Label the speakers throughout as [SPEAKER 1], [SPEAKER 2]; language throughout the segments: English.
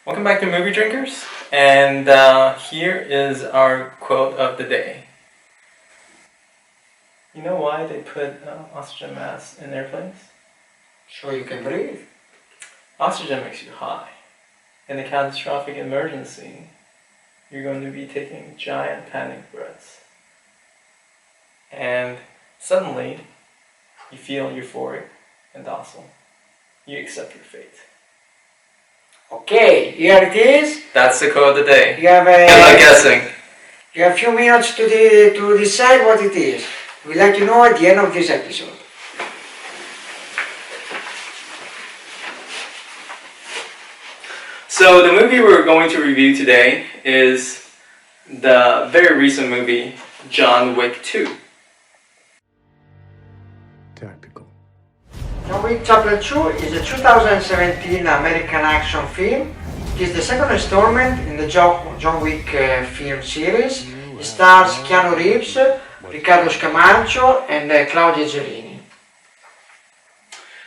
[SPEAKER 1] Welcome back to Movie Drinkers, and here is our quote of the day. You know why they put oxygen masks in airplanes?
[SPEAKER 2] So you can breathe.
[SPEAKER 1] Oxygen makes you high. In a catastrophic emergency, you're going to be taking giant panic breaths. And suddenly, you feel euphoric and docile. You accept your fate.
[SPEAKER 2] Okay, here it is.
[SPEAKER 1] That's the quote of the day.
[SPEAKER 2] You have
[SPEAKER 1] Good luck guessing.
[SPEAKER 2] You have a few minutes to decide what it is. We'll let you know at the end of this episode.
[SPEAKER 1] So the movie we're going to review today is the very recent movie, John Wick 2.
[SPEAKER 3] Tactical.
[SPEAKER 2] John Wick Chapter 2 is a 2017 American action film. It is the second installment in the John Wick film series. It stars Keanu Reeves, Riccardo Scamarcio, and Claudia Gerini.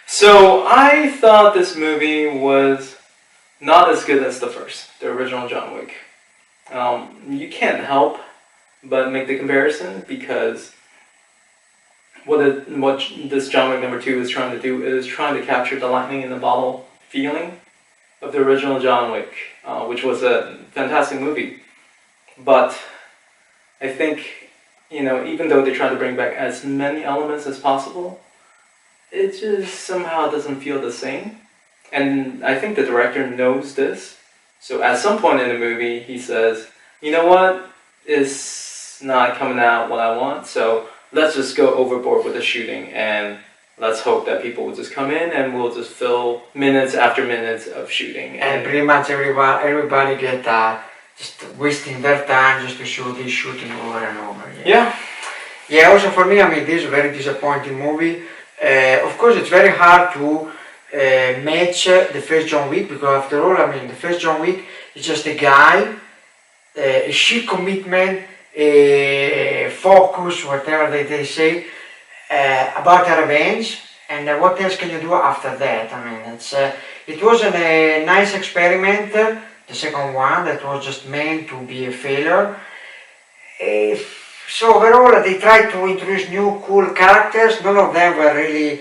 [SPEAKER 1] So I thought this movie was not as good as the original John Wick. You can't help but make the comparison because what this John Wick number 2 is trying to do is trying to capture the lightning in the bottle feeling of the original John Wick, which was a fantastic movie. But I think, even though they try to bring back as many elements as possible, it just somehow doesn't feel the same. And I think the director knows this. So at some point in the movie, he says, you know what, it's not coming out what I want, so let's just go overboard with the shooting and let's hope that people will just come in and we'll just fill minutes after minutes of shooting.
[SPEAKER 2] And pretty much everybody get just wasting their time just to show this shooting over and over. Yeah, also for me, this is a very disappointing movie. Of course, it's very hard to match the first John Wick because after all, the first John Wick is just a guy, a sheer commitment, a focus, whatever they say, about a revenge. And what else can you do after that? It wasn't a nice experiment, the second one, that was just meant to be a failure. So overall, they tried to introduce new cool characters. None of them were really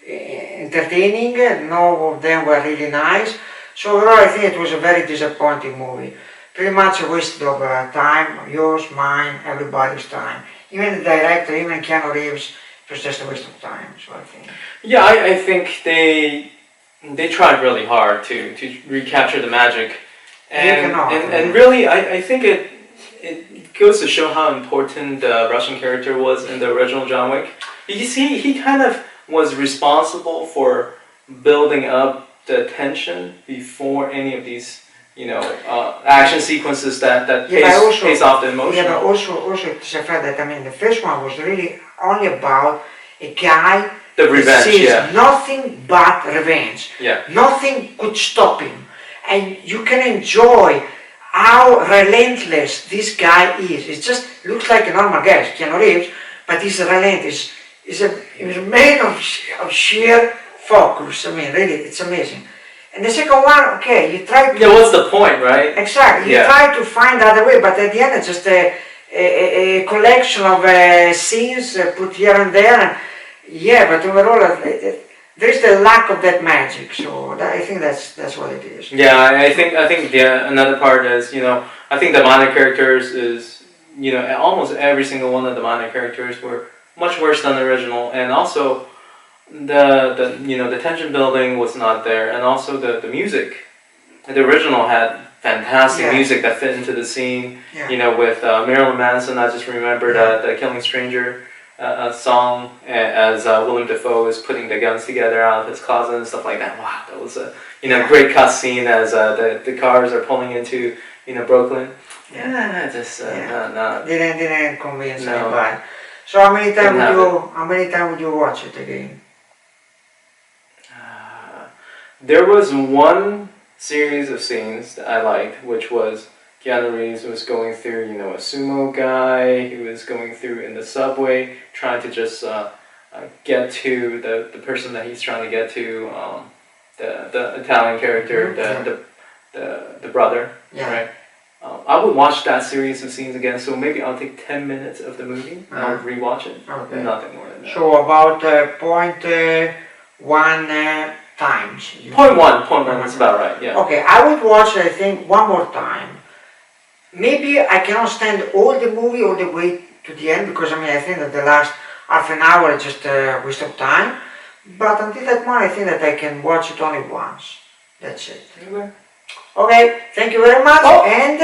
[SPEAKER 2] entertaining, none of them were really nice. So overall, I think it was a very disappointing movie. Pretty much a waste of time, yours, mine, everybody's time. Even the director, even Keanu Reeves, it was just a waste of time. So I think.
[SPEAKER 1] Yeah, I think they tried really hard to recapture the magic, and really, I think it goes to show how important the Russian character was in the original John Wick. You see, he kind of was responsible for building up the tension before any of these, action sequences that pays off the emotion.
[SPEAKER 2] Yeah, but also it's a fact that the first one was really only about a guy
[SPEAKER 1] the revenge,
[SPEAKER 2] sees nothing but revenge.
[SPEAKER 1] Yeah.
[SPEAKER 2] Nothing could stop him, and you can enjoy how relentless this guy is. It just looks like a normal guy, Keanu Reeves, but he's relentless. He's a man of sheer focus. Really, it's amazing. And the second one, okay, you try to...
[SPEAKER 1] Yeah, what's the point, right?
[SPEAKER 2] Exactly. You try to find other way, but at the end it's just a collection of scenes put here and there. And but overall, there is the lack of that magic. So I think that's what it is.
[SPEAKER 1] Yeah, I think another part is, I think the minor characters is, almost every single one of the minor characters were much worse than the original, and also the tension building was not there, and also the music. The original had fantastic music that fit into the scene. With Marilyn Manson, I just remembered the Killing Stranger song as Willem Dafoe is putting the guns together out of his closet and stuff like that. Wow, that was a great cut scene as the cars are pulling into Brooklyn.
[SPEAKER 2] Didn't convince anybody. So how many times would you watch it again?
[SPEAKER 1] There was one series of scenes that I liked, which was Keanu Reeves was going through, a sumo guy. He was going through in the subway, trying to just get to the person that he's trying to get to. The Italian character, the brother,
[SPEAKER 2] Yeah.
[SPEAKER 1] right? I would watch that series of scenes again, so maybe I'll take 10 minutes of the movie and I'll rewatch it.
[SPEAKER 2] Okay.
[SPEAKER 1] Nothing more than that.
[SPEAKER 2] So about 0.1 times.
[SPEAKER 1] Point one is about right, yeah.
[SPEAKER 2] Okay, I would watch I think one more time. Maybe I cannot stand all the movie all the way to the end because I think that the last half an hour is just a waste of time. But until that point I think that I can watch it only once. That's it.
[SPEAKER 1] Okay.
[SPEAKER 2] Okay, thank you very much. And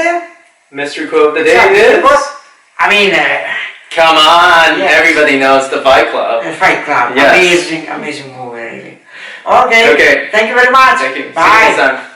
[SPEAKER 1] mystery quote of the day is. Come on,
[SPEAKER 2] yes.
[SPEAKER 1] Everybody knows the Fight Club.
[SPEAKER 2] Fight Club.
[SPEAKER 1] Yes.
[SPEAKER 2] Amazing movie, really. Okay.
[SPEAKER 1] Okay.
[SPEAKER 2] Thank you very much.
[SPEAKER 1] Thank you.
[SPEAKER 2] Bye.
[SPEAKER 1] See you next time.